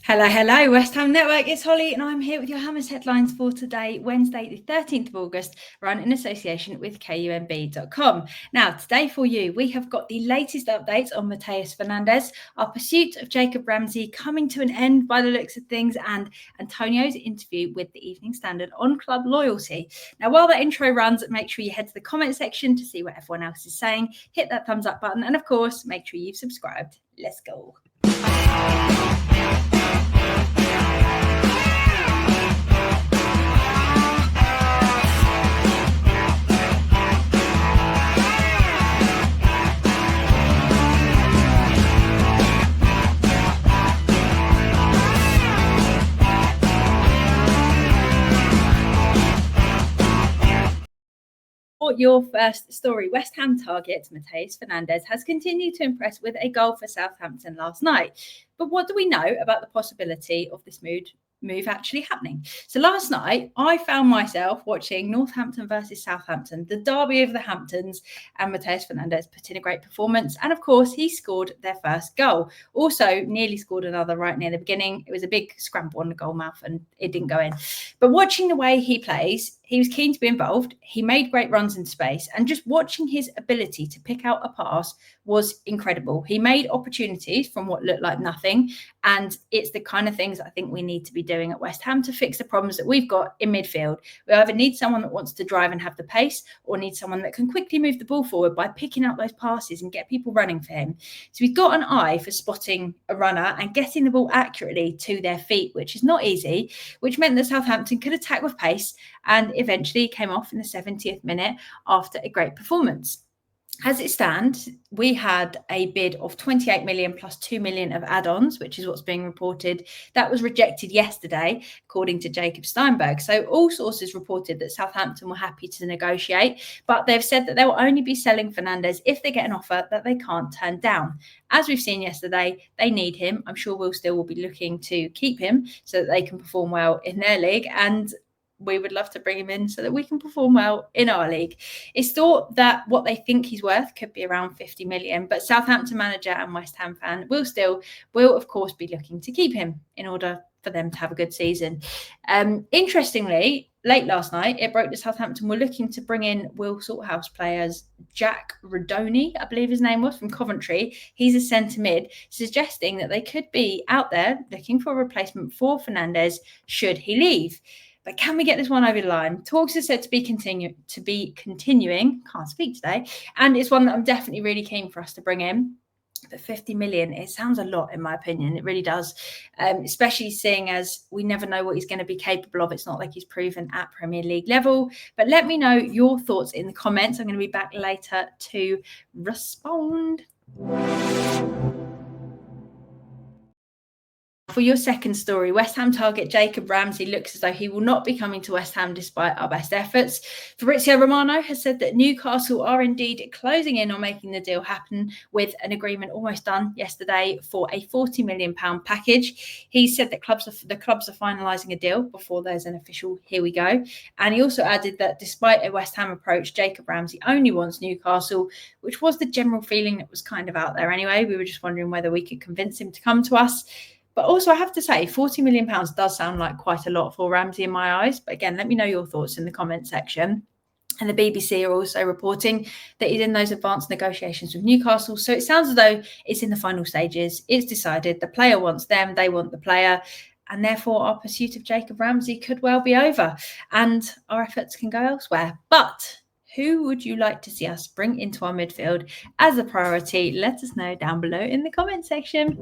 Hello, hello, West Ham Network. It's Holly, and I'm here with your Hammers headlines for today, Wednesday, the 13th of August, run in association with KUMB.com. Now, today for you, we have got the latest updates on Mateus Fernandes, our pursuit of Jacob Ramsey coming to an end by the looks of things, and Antonio's interview with the Evening Standard on club loyalty. Now, while that intro runs, make sure you head to the comment section to see what everyone else is saying. Hit that thumbs up button, and of course, make sure you've subscribed. Let's go. Your first story, West Ham target Mateus Fernandes has continued to impress with a goal for Southampton last night. But what do we know about the possibility of this move actually happening? So last night, I found myself watching Northampton versus Southampton, the derby of the Hamptons, and Mateus Fernandes put in a great performance. And of course, he scored their first goal. Also, nearly scored another right near the beginning. It was a big scramble on the goal mouth and it didn't go in. But watching the way he plays, he was keen to be involved. He made great runs in space, and just watching his ability to pick out a pass was incredible. He made opportunities from what looked like nothing, and it's the kind of things I think we need to be doing at West Ham to fix the problems that we've got in midfield. We either need someone that wants to drive and have the pace, or need someone that can quickly move the ball forward by picking out those passes and get people running for him. So he's got an eye for spotting a runner and getting the ball accurately to their feet, which is not easy, which meant that Southampton could attack with pace and eventually came off in the 70th minute after a great performance. As it stands, we had a bid of 28 million plus 2 million of add-ons, which is what's being reported. That was rejected yesterday, according to Jacob Steinberg. So all sources reported that Southampton were happy to negotiate, but they've said that they will only be selling Fernandes if they get an offer that they can't turn down. As we've seen yesterday, they need him. I'm sure Will Still will be looking to keep him so that they can perform well in their league, and we would love to bring him in so that we can perform well in our league. It's thought that what they think he's worth could be around 50 million, but Southampton manager and West Ham fan Will Still will, of course, be looking to keep him in order for them to have a good season. Interestingly, late last night, it broke that Southampton were looking to bring in Will Salthouse players Jack Rodoni, I believe his name was, from Coventry. He's a centre mid, suggesting that they could be out there looking for a replacement for Fernandes should he leave. But can we get this one over the line? Talks are said to be continuing. Can't speak today. And it's one that I'm definitely really keen for us to bring in. But 50 million, it sounds a lot in my opinion. It really does, especially seeing as we never know what he's going to be capable of. It's not like he's proven at Premier League level. But let me know your thoughts in the comments. I'm going to be back later to respond. For your second story, West Ham target Jacob Ramsey looks as though he will not be coming to West Ham despite our best efforts. Fabrizio Romano has said that Newcastle are indeed closing in on making the deal happen, with an agreement almost done yesterday for a £40 million package. He said that the clubs are finalising a deal before there's an official here we go. And he also added that despite a West Ham approach, Jacob Ramsey only wants Newcastle, which was the general feeling that was kind of out there anyway. We were just wondering whether we could convince him to come to us. But also, I have to say, £40 million does sound like quite a lot for Ramsey in my eyes. But again, let me know your thoughts in the comment section. And the BBC are also reporting that he's in those advanced negotiations with Newcastle. So it sounds as though it's in the final stages. It's decided the player wants them, they want the player. And therefore, our pursuit of Jacob Ramsey could well be over. And our efforts can go elsewhere. But who would you like to see us bring into our midfield as a priority? Let us know down below in the comment section.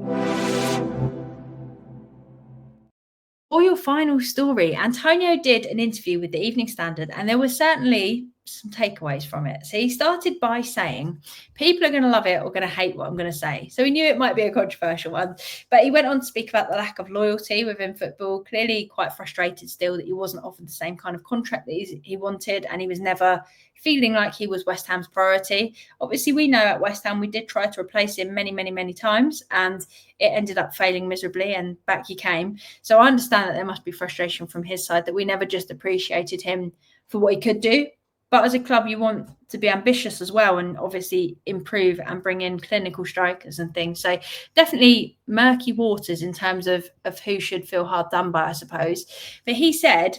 For your final story, Antonio did an interview with the Evening Standard, and there were certainly some takeaways from it. So he started by saying, people are going to love it or going to hate what I'm going to say. So we knew it might be a controversial one, but he went on to speak about the lack of loyalty within football, clearly quite frustrated still that he wasn't offered the same kind of contract that he wanted, and he was never feeling like he was West Ham's priority. Obviously, we know at West Ham we did try to replace him many times, and it ended up failing miserably, and back he came. So I understand that there must be frustration from his side that we never just appreciated him for what he could do. But as a club, you want to be ambitious as well and obviously improve and bring in clinical strikers and things. So definitely murky waters in terms of who should feel hard done by, I suppose. But he said,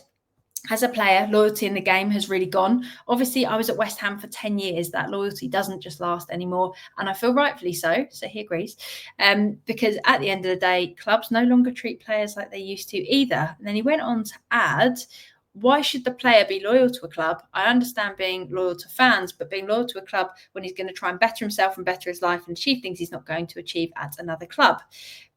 as a player, loyalty in the game has really gone. Obviously, I was at West Ham for 10 years. That loyalty doesn't just last anymore. And I feel rightfully so. So he agrees. Because at the end of the day, clubs no longer treat players like they used to either. And then he went on to add, why should the player be loyal to a club? I understand being loyal to fans, but being loyal to a club when he's going to try and better himself and better his life and achieve things he's not going to achieve at another club.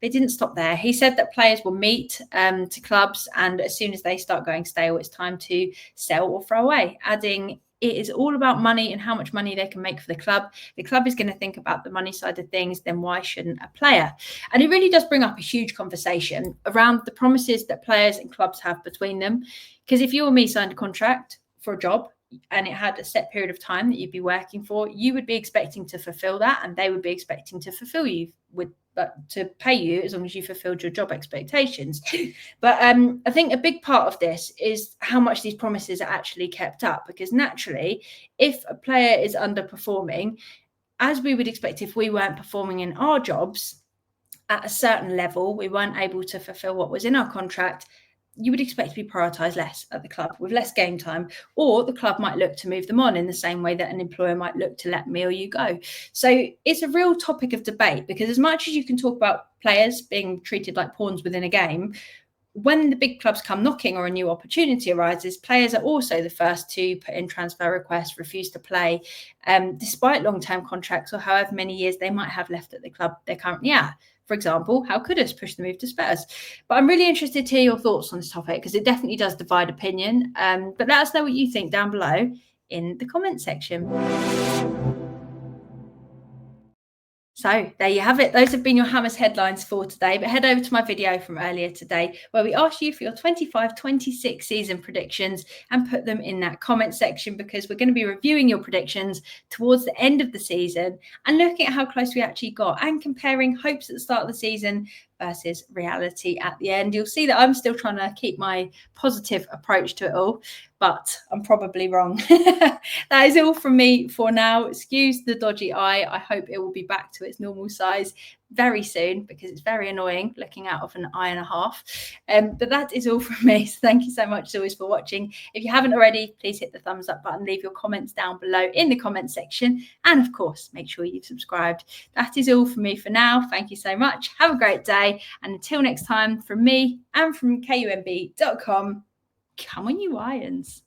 They didn't stop there. He said that players will meet to clubs, and as soon as they start going stale, it's time to sell or throw away, adding, it is all about money and how much money they can make for the club. The club is going to think about the money side of things, then why shouldn't a player? And it really does bring up a huge conversation around the promises that players and clubs have between them. Because if you or me signed a contract for a job and it had a set period of time that you'd be working for, you would be expecting to fulfill that, and they would be expecting to fulfill you to pay you as long as you fulfilled your job expectations. But I think a big part of this is how much these promises are actually kept up, because naturally, if a player is underperforming, as we would expect if we weren't performing in our jobs at a certain level, we weren't able to fulfill what was in our contract, you would expect to be prioritised less at the club with less game time, or the club might look to move them on in the same way that an employer might look to let me or you go. So it's a real topic of debate, because as much as you can talk about players being treated like pawns within a game, when the big clubs come knocking or a new opportunity arises, players are also the first to put in transfer requests, refuse to play, despite long-term contracts or however many years they might have left at the club they're currently at. For example, how could us push the move to Spurs? But I'm really interested to hear your thoughts on this topic, because it definitely does divide opinion. But let us know what you think down below in the comment section. So there you have it. Those have been your Hammers headlines for today. But head over to my video from earlier today where we asked you for your 25-26 season predictions and put them in that comment section, because we're going to be reviewing your predictions towards the end of the season and looking at how close we actually got and comparing hopes at the start of the season versus reality at the end. You'll see that I'm still trying to keep my positive approach to it all, but I'm probably wrong. That is all from me for now. Excuse the dodgy eye. I hope it will be back to its normal size very soon, because it's very annoying looking out of an eye and a half. But that is all from me. So thank you so much as always for watching. If you haven't already, please hit the thumbs up button, leave your comments down below in the comment section, and of course, make sure you've subscribed. That is all from me for now. Thank you so much. Have a great day. And until next time, from me and from KUMB.com, come on you Irons.